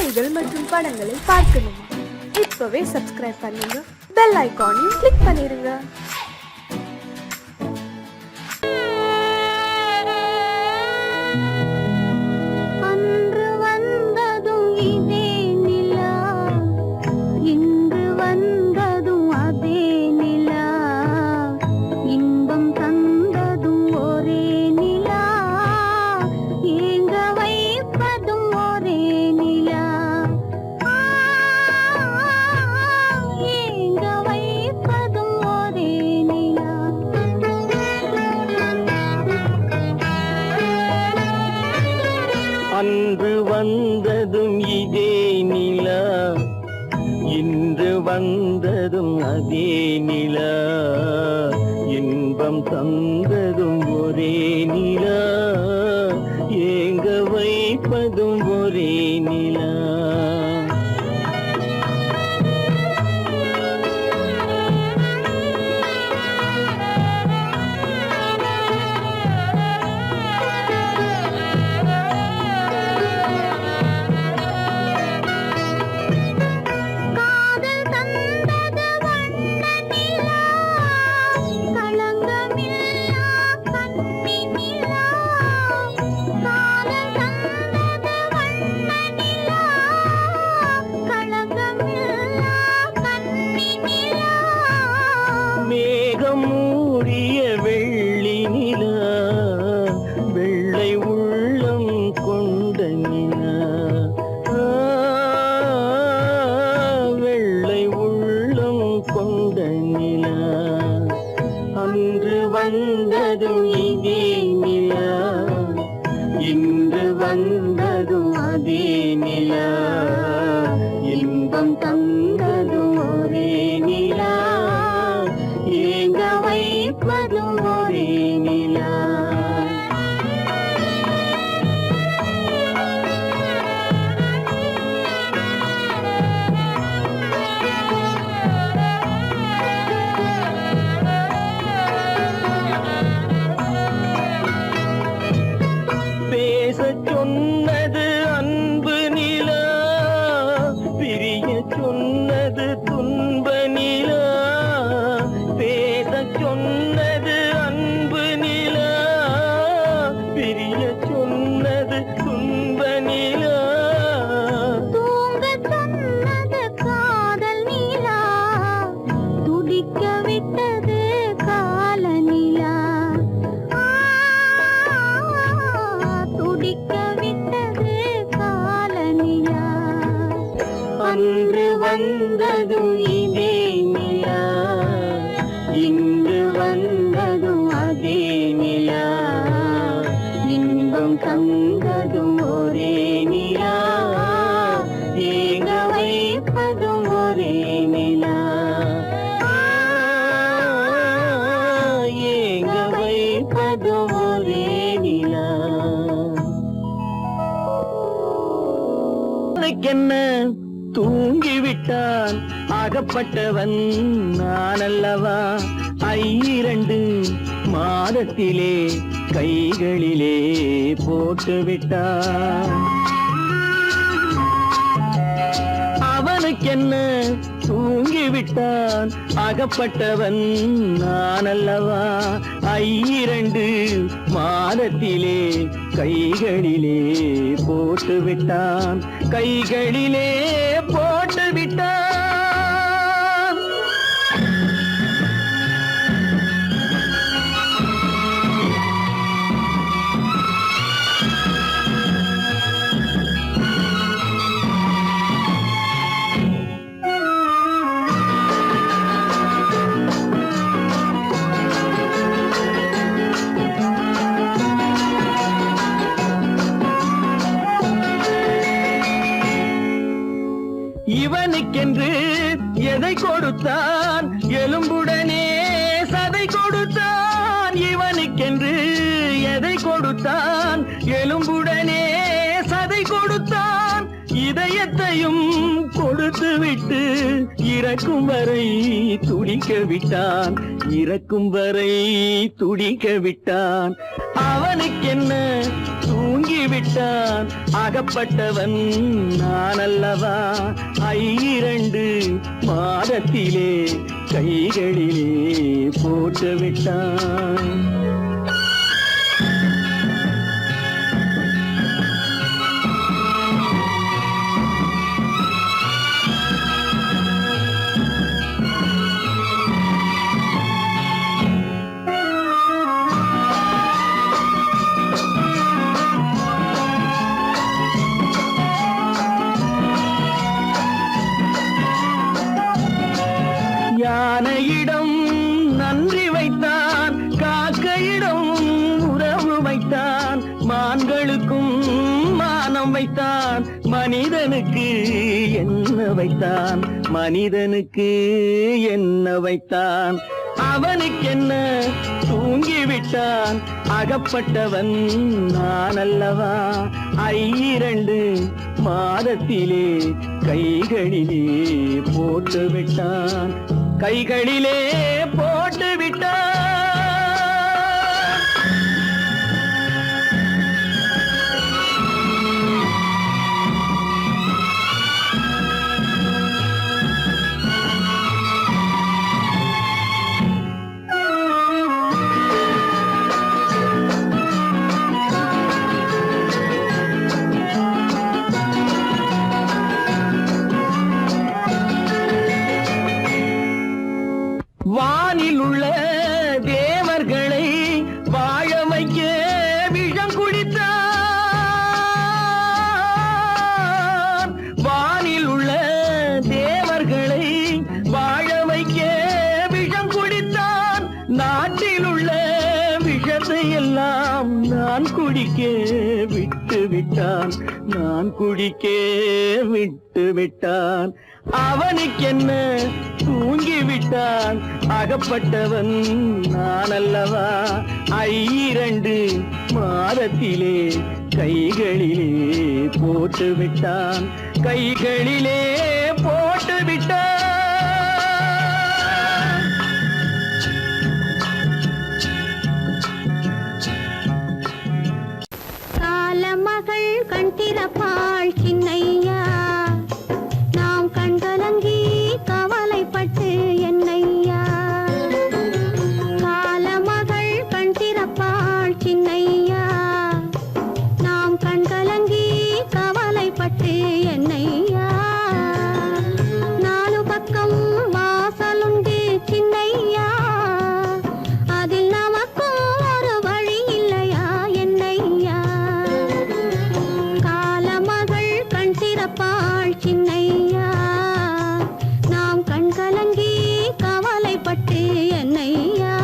செய்திகள் மற்றும் படங்களை பார்க்கணுமா? இப்பவே சப்ஸ்கிரைப் பண்ணுங்க, பெல் ஐகானையும் கிளிக் பண்ணிருங்க. அன்று வந்ததும் இதே நிலா, இன்று வந்ததும் அதே நிலா, இன்பம் தந்ததும் ஒரே நிலா, ஏங்க வைப்பதும் ஒரே நிலா. மேகம் மூடிய வெள்ளி நிலா, வெள்ளை உள்ளம் கொண்ட நிலா, வெள்ளை உள்ளம் கொண்ட நிலா. அன்று வந்ததும் இதே நிலா, இன்று வந்ததும் அதே நிலா, இன்பம் தந்ததும் ஒரே நிலா, ஏங்க வைப்பதும் ஒரே நிலா. பேசச் சொன்னது அன்பு நிலா, பிரிய சொன்னது துன்ப நிலா. பேசச் சொன்னது அன்பு நிலா, பிரிய சொன்னது துன்ப நிலா. தூங்கச் சொன்னது காதல் நிலா, துடிக்க விட்டது கால நிலா, துடிக்க விட்டது கால நிலா. அன்று வந்ததும் இதே நிலா, இன்று வந்ததும் அதே நிலா, இன்பம் தந்ததும் ஒரே நிலா, ஏங்க வைப்பதும் ஒரே நிலா, ஏங்க வைப்பதும் ஒரே நிலா. என்ன தூங்கிவிட்டான் அகப்பட்டவன் நான் அல்லவா, 2 மாதத்திலே கைகளிலே போட்டுவிட்டான். அவனுக்கென்ன தூங்கிவிட்டான் அகப்பட்டவன் நான் அல்லவா, 2 மாதத்திலே கைகளிலே போட்டுவிட்டான், கைகளிலே போட்டுவிட்டான். இவனுக்கென்று எதை கொடுத்தான், எலும்புடனே சதை கொடுத்தான். இவனுக்கென்று எதை கொடுத்தான், எலும்புடனே சதை கொடுத்தான். இதயத்தையும் கொடுத்து விட்டு இறக்கும் வரை துடிக்க விட்டான், இறக்கும் வரை துடிக்க விட்டான். அவனுக்கென்ன தூங்கிவிட்டான் அகப்பட்டவன் நான் அல்ல அல்லவா 2 மாதத்திலே கைகளிலே போட்டு விட்டான். யானையிடம் நன்றி வைத்தான், காக்கையிடம் உறவு வைத்தான், மான்களுக்கும் மானம் வைத்தான், மனிதனுக்கு என்ன வைத்தான், மனிதனுக்கு என்ன வைத்தான். அவனுக்கென்ன தூங்கிவிட்டான், அகப்பட்டவன் நான் அல்லவா 2 மாதத்திலே கைகளிலே போட்டு விட்டான், கைகளிலே போட்டு விட்டான். வானில் உள்ள தேவர்களை வாழ வைக்க விஷம் குடித்தான். வானில் உள்ள தேவர்களை வாழ வைக்க விஷம் குடித்தான். நாட்டில் உள்ள விஷத்தை எல்லாம் நான் குடிக்க விட்டு விட்டான், நான் குடிக்க விட்டு விட்டான். அவனுக்கென்ன தூங்கிவிட்டான், அகப்பட்டவன் நான் அல்லவா 2 மாதத்திலே கைகளிலே போட்டு விட்டான், கைகளிலே போட்டு விட்டான். காலமகள் கண் திறப்பாள் சின்னையா, நாம் கண்கலங்கி கவலைப்பட்டு என்னையா. காலமகள் கண் திறப்பாள் சின்னையா, நாம் கண்கலங்கி கவலைப்பட்டு என்னையா. 4 பக்கம் வாசலுண்டு சின்னையா, அதில் நமக்கும் ஒரு வழி இல்லையா என்னையா. காலமகள் கண் திறப்பாள் சின்னையா, நாம் கண்கலங்கி கவலைப்பட்டு என்னையா.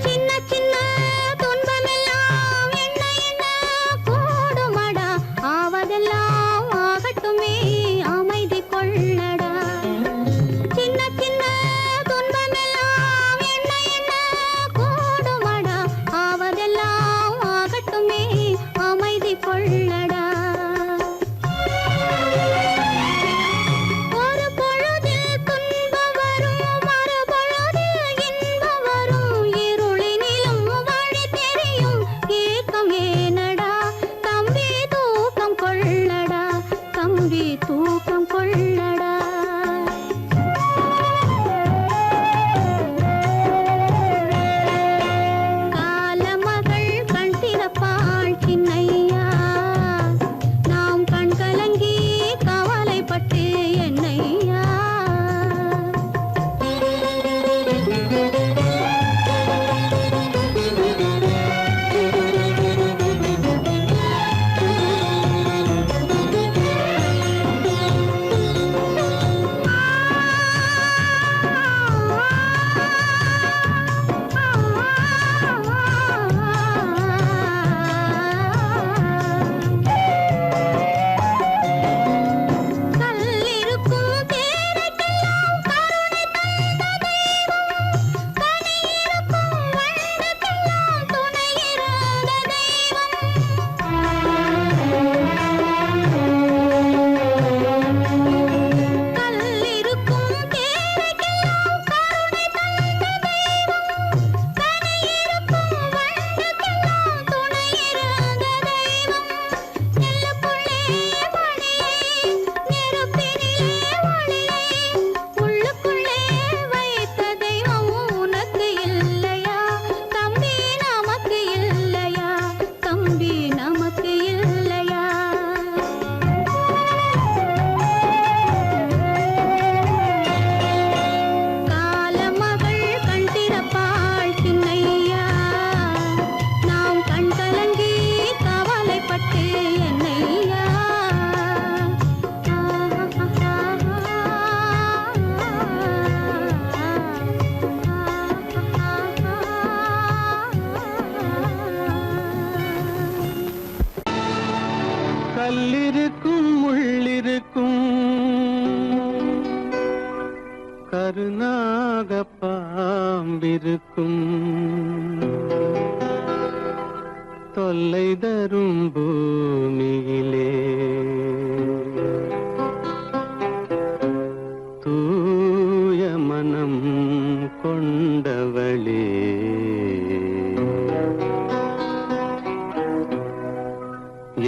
சின்ன சின்ன துன்பமெல்லாம் கல்லிருக்கும் முள்ளிருக்கும் கருநாக பாம்பிருக்கும் தொல்லை தரும் பூமியிலே தூய மனம் கொண்டவளே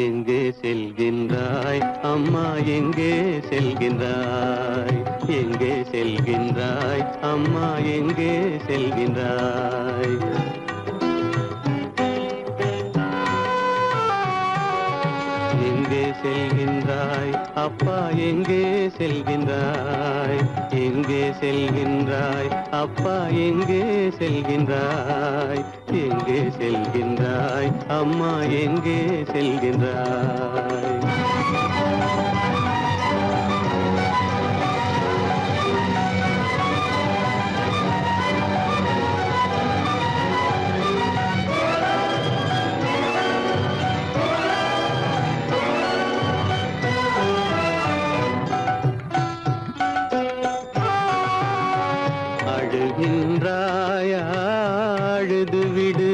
எங்கே செல்கின்றாய் அம்மா எங்கே செல்கின்றாய் எங்கே செல்கின்றாய் அம்மா எங்கே செல்கின்றாய் எங்கே செல்கின்றாய் அப்பா எங்கே செல்கின்றாய் எங்கே செல்கின்றாய் அப்பா எங்கே செல்கின்றாய் எங்கே செல்கின்றாய் அம்மா எங்கே செல்கின்றாய் அழுகின்றாயா அழுது விடு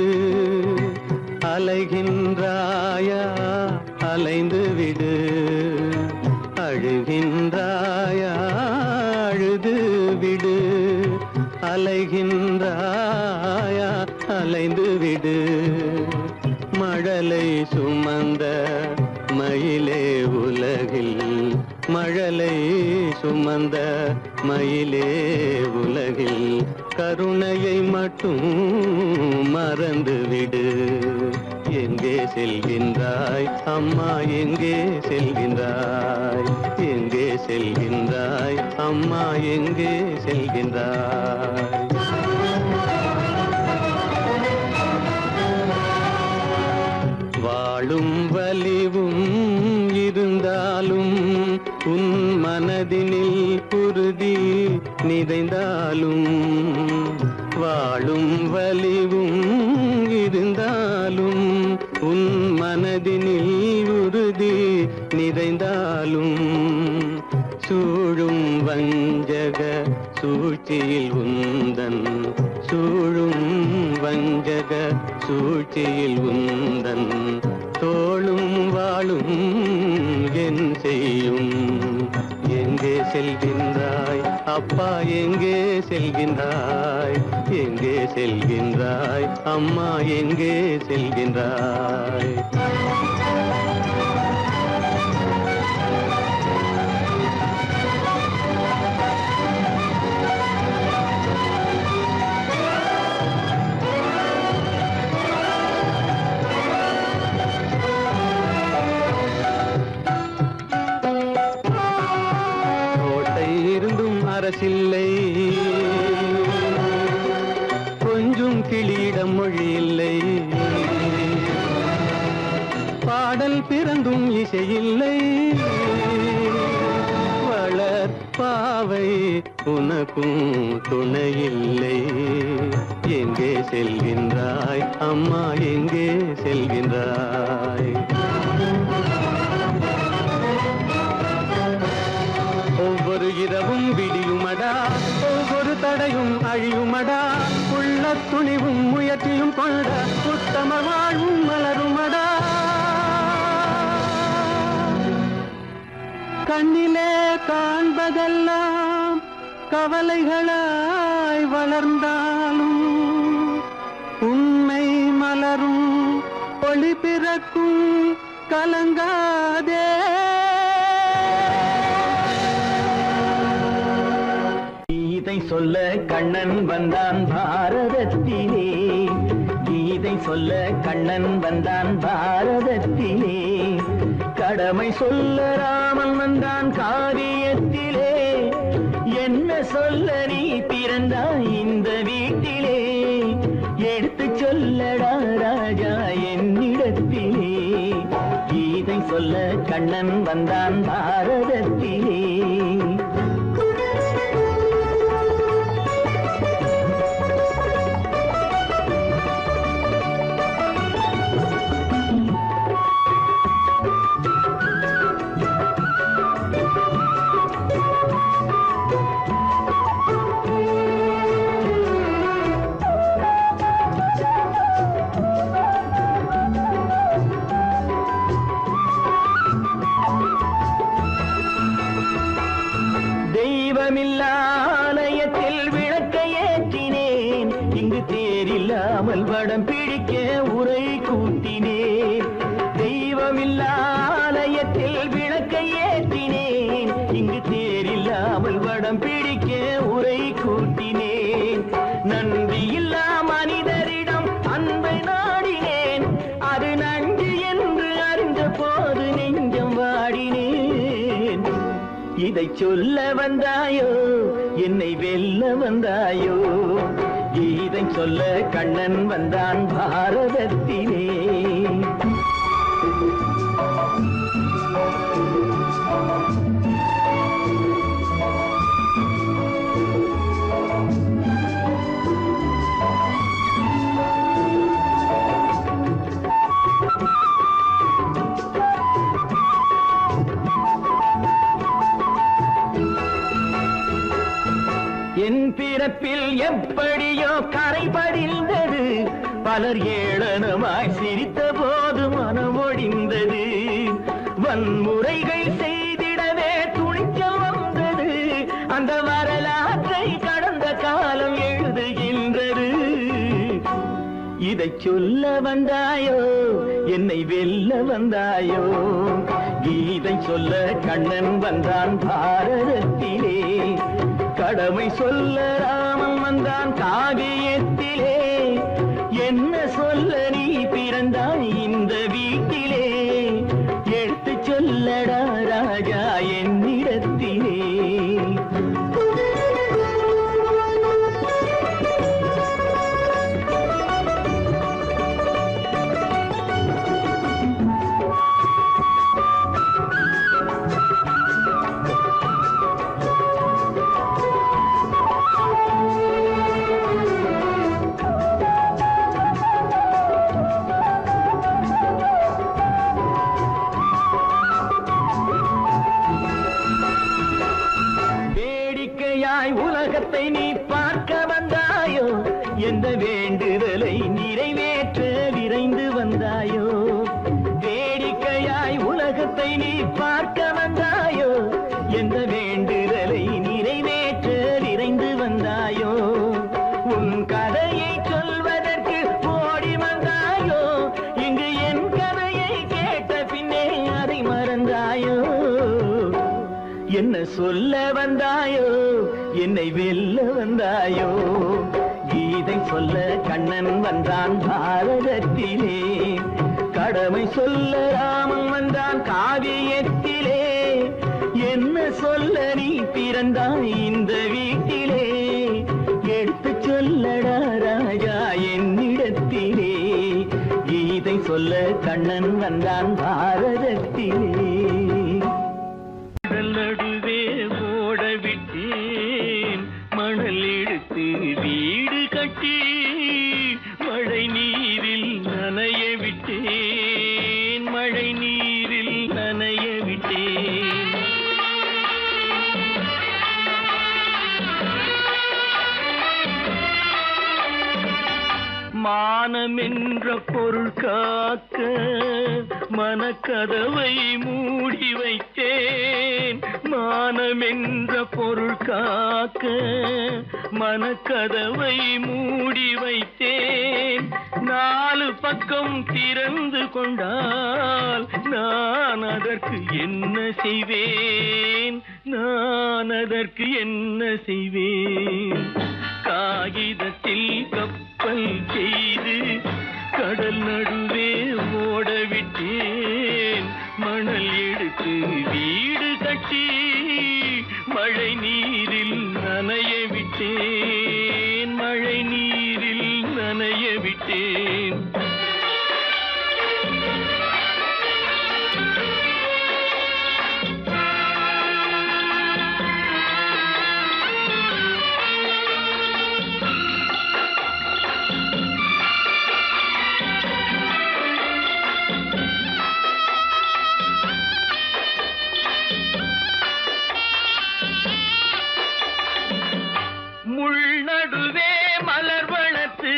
அலைகின்றாயா அலைந்து விடு அழுகின்றாயா அழுது விடு அலைகின்றாயா அலைந்து விடு மழலை சுமந்த மயிலே உலகில் மழலை சுமந்த மயிலே உலகில் கருணையை மட்டும் மறந்துவிடு எங்கே செல்கின்றாய் அம்மா எங்கே செல்கின்றாய் எங்கே செல்கின்றாய் அம்மா எங்கே செல்கின்றாய் வாழும் வலிவும் இருந்தாலும் உன் மனதினில் உறுதி நிறைந்தாலும் வாழும் வலிவும் இருந்தாலும் உன் மனதினில் உறுதி நிறைந்தாலும் சூழும் வஞ்சக சூழ்ச்சியில் உந்தன் சூழும் வஞ்சக சூழ்ச்சியில் உந்தன் தோளும் வாழும் என் செய்யும் எங்கே செல்கின்றாய் அப்பா எங்கே செல்கின்றாய் எங்கே செல்கின்றாய் அம்மா எங்கே செல்கின்றாய் அரசில்லை கொஞ்சம் கிளியிடம் மொழி இல்லை பாடல் பிறந்தும் இசையில்லை வளர் பாவை உனக்கும் துணையில்லை எங்கே செல்கின்றாய் அம்மா எங்கே செல்கின்றாய் ஒவ்வொரு இரவும் விடியுமடா ஒவ்வொரு தடையும் அழியுமடா உள்ள துணிவும் முயற்சியும் கொண்ட உத்தம வாழ்வும் மலருமடா கண்ணிலே காண்பதெல்லாம் கவலைகளாய் வளர்ந்தாலும் உண்மை மலரும் ஒளி பிறக்கும் கலங்காதே கீதை சொல்ல கண்ணன் வந்தான் பாரதத்திலே கீதை சொல்ல கண்ணன் வந்தான் பாரதத்திலே கடமை சொல்ல ராமன் வந்தான் காரியத்திலே என்ன சொல்ல நீ பிறந்தாய் இந்த வீட்டிலே எடுத்து சொல்லடா ராஜா என்னிடத்திலே கீதை சொல்ல கண்ணன் வந்தான் பாரதத்திலே இதை சொல்ல வந்தாயோ என்னை வெல்ல வந்தாயோ கீதை சொல்ல கண்ணன் வந்தான் பாரதத்திலே என் பிறப்பில் எப்படியோ கரை படிந்தது பலர் ஏளனமாய் சிரித்த போது மனம் ஒடிந்தது வன்முறைகள் செய்திடவே துணிச்சல் வந்தது அந்த வரலாற்றை கடந்த காலம் எழுதுகின்றது இதை சொல்ல வந்தாயோ என்னை வெல்ல வந்தாயோ கீதை சொல்ல கண்ணன் வந்தான் பாரதத்திலே கடமை சொல்ல ராமன் வந்தான் காவியத்திலே என்ன சொல்ல நீ பிறந்தாய் இந்த வீட்டிலே எடுத்து சொல்லடா ராஜா என்னிடத்திலே உலகத்தை நீ பார்க்க வந்தாயோ எந்த வேண்டுதலை நிறைவேற்ற விரைந்து வந்தாயோ வேடிக்கையாய் உலகத்தை நீ பார்க்க வந்தாயோ எந்த வேண்டுதலை நிறைவேற்ற விரைந்து வந்தாயோ உன் கதையை சொல்வதற்கு ஓடி வந்தாயோ இங்கு என் கதையை கேட்ட பின்னே அதை மறந்தாயோ என்ன சொல்ல வந்தாயோ என்னை வெல்ல வந்தாயோ கீதை சொல்ல கண்ணன் வந்தான் பாரதத்திலே கடமை சொல்ல ராமன் வந்தான் காவியத்திலே என்ன சொல்ல நீ பிறந்தாய் இந்த வீட்டிலே எடுத்து சொல்லடா ராஜா என்னிடத்திலே கீதை சொல்ல கண்ணன் வந்தான் பாரதத்திலே நடுவே ஓட விட்டேன் மணல் எடுத்து வீடு கட்டி மழை நீரில் நனைய விட்டேன் மழை நீரில் நனைய விட்டேன் மானம் என்ற பொருள் காக்க மனக்கதவை மூடி வைத்தேன் மானம் என்ற பொருள் காக்க மனக்கதவை மூடி வைத்தேன் நாலு பக்கம் திறந்து கொண்டால் நான் அதற்கு என்ன செய்வேன் நான் அதற்கு என்ன செய்வேன் காகிதத்தில் கப்பல் செய்து கடல் நடுவே ஓட விட்டேன் மணல் எடுத்து வீடு கட்டி மழை நீரில் நனைய விட்டேன் மழை நீரில் நனைய விட்டேன் நடுவே மலர் வளர்த்து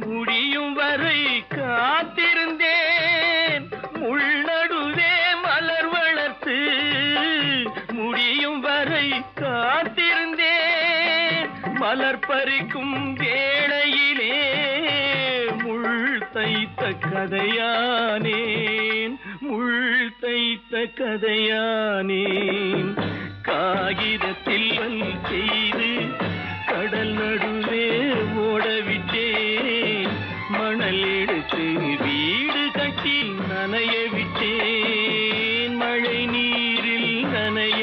முடியும் வரை காத்திருந்தேன் முள் நடுவே மலர் வளர்த்து முடியும் வரை காத்திருந்தேன் மலர் பறிக்கும் வேளையிலே முள் தைத்த கதையானேன் முள் தைத்த கதையானேன் காகிதத்தில் செய்து கடல் நடுவே ஓட விட்டேன் மணல் எடுத்து வீடு கட்டி நனைய விட்டேன் மழை நீரில் நனைய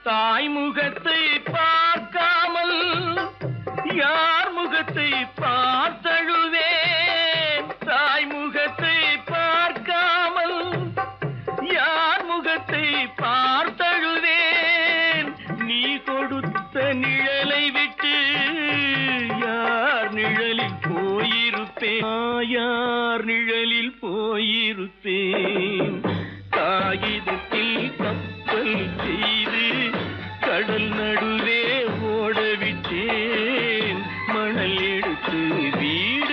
தாய் முகத்தை பார்க்காமல் யார் முகத்தை பார்த்தழுவேன் தாய் முகத்தை பார்க்காமல் யார் முகத்தை பார்த்தழுவேன் நீ கொடுத்த நிழலை விட்டு யார் நிழலில் போயிருப்பேன் யார் நிழலில் போயிருப்பேன் காகிதத்தில் கப்பல் செய்து கடல் நடுவே ஓடவிட்டேன் மணல் எடுத்து வீடு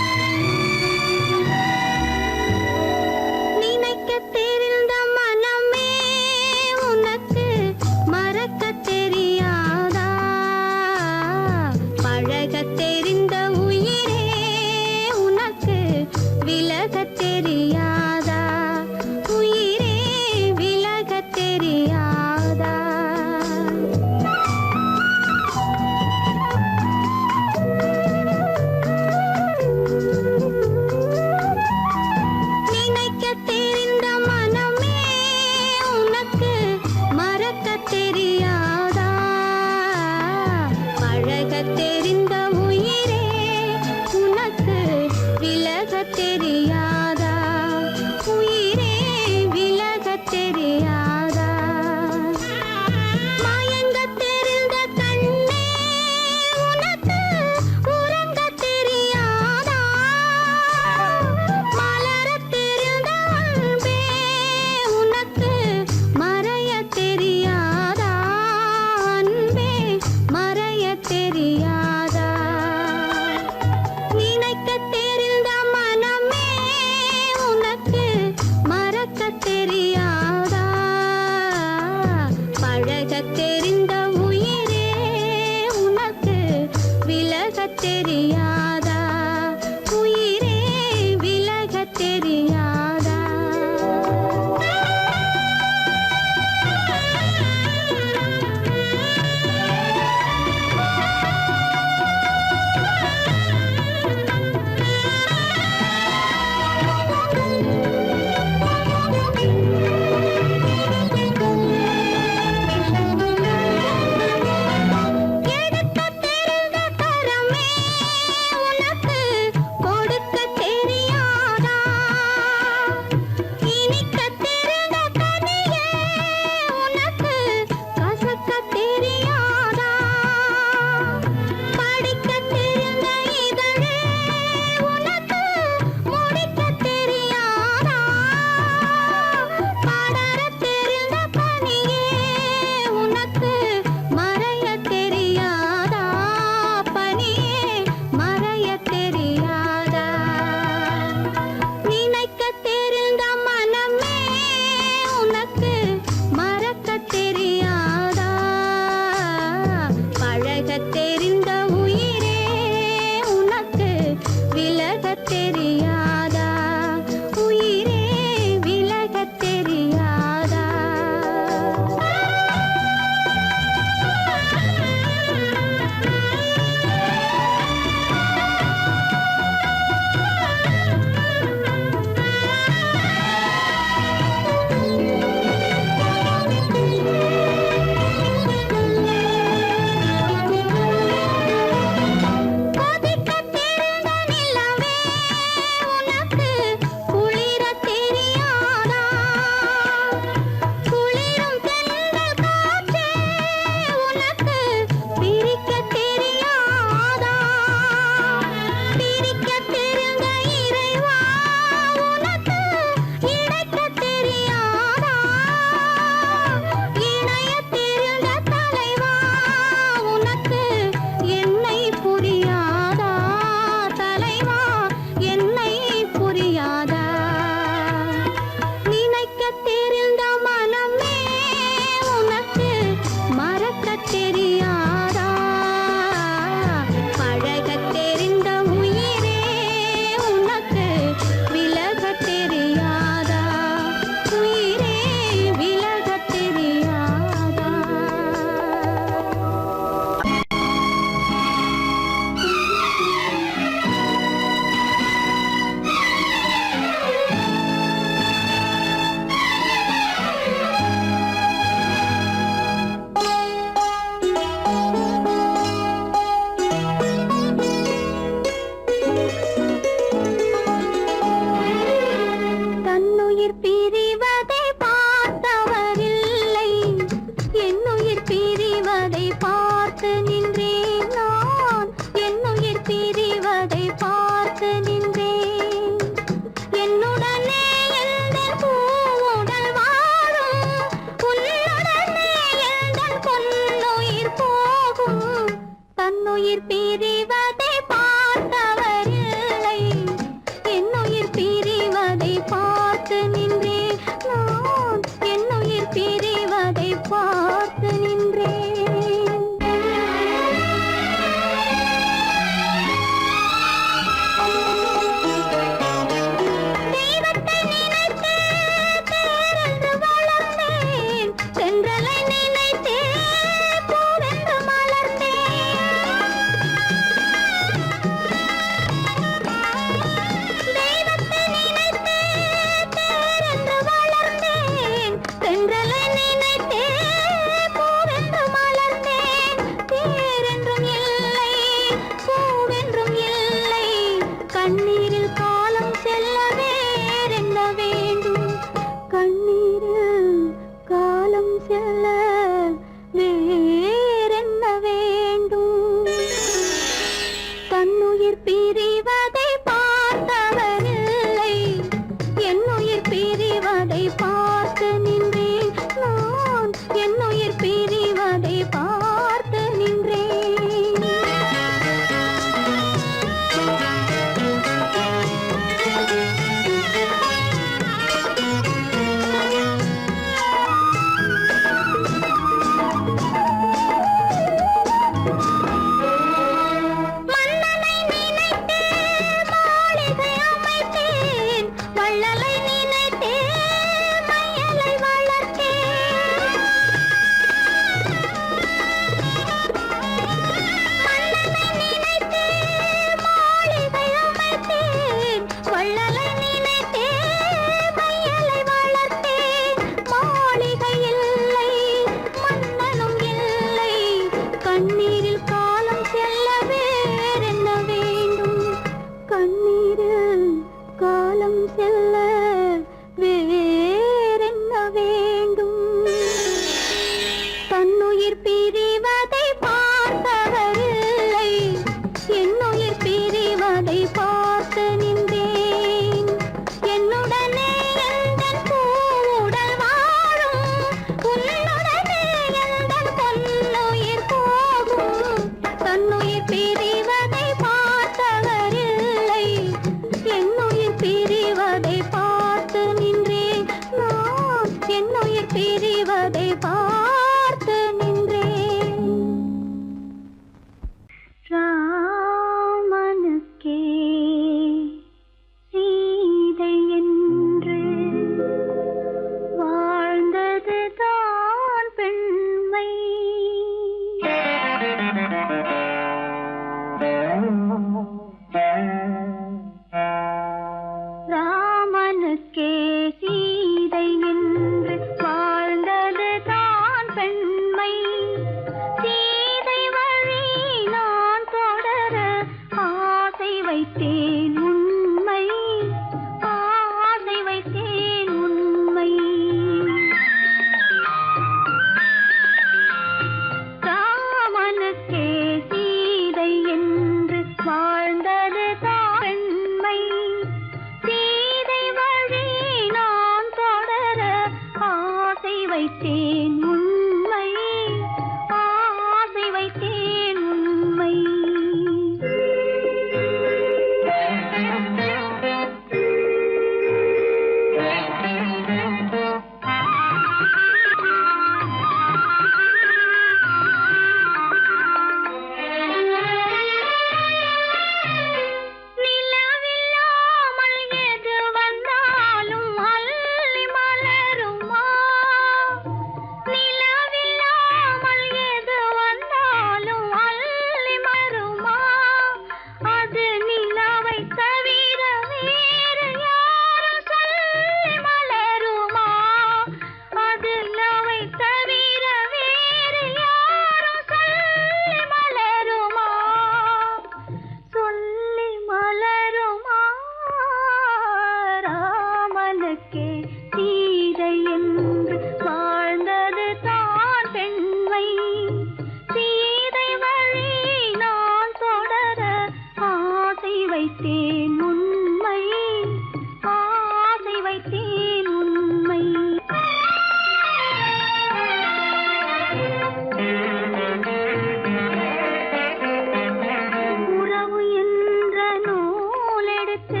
எடுத்து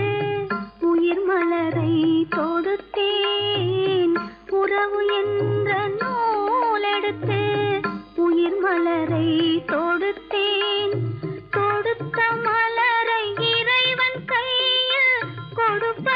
உயிர் மலரை தொடுத்தேன் உறவு என்ற நூல் எடுத்து உயிர் மலரை தொடுத்தேன் தொடுத்த மலரை இறைவன் கையில் கொடுப்ப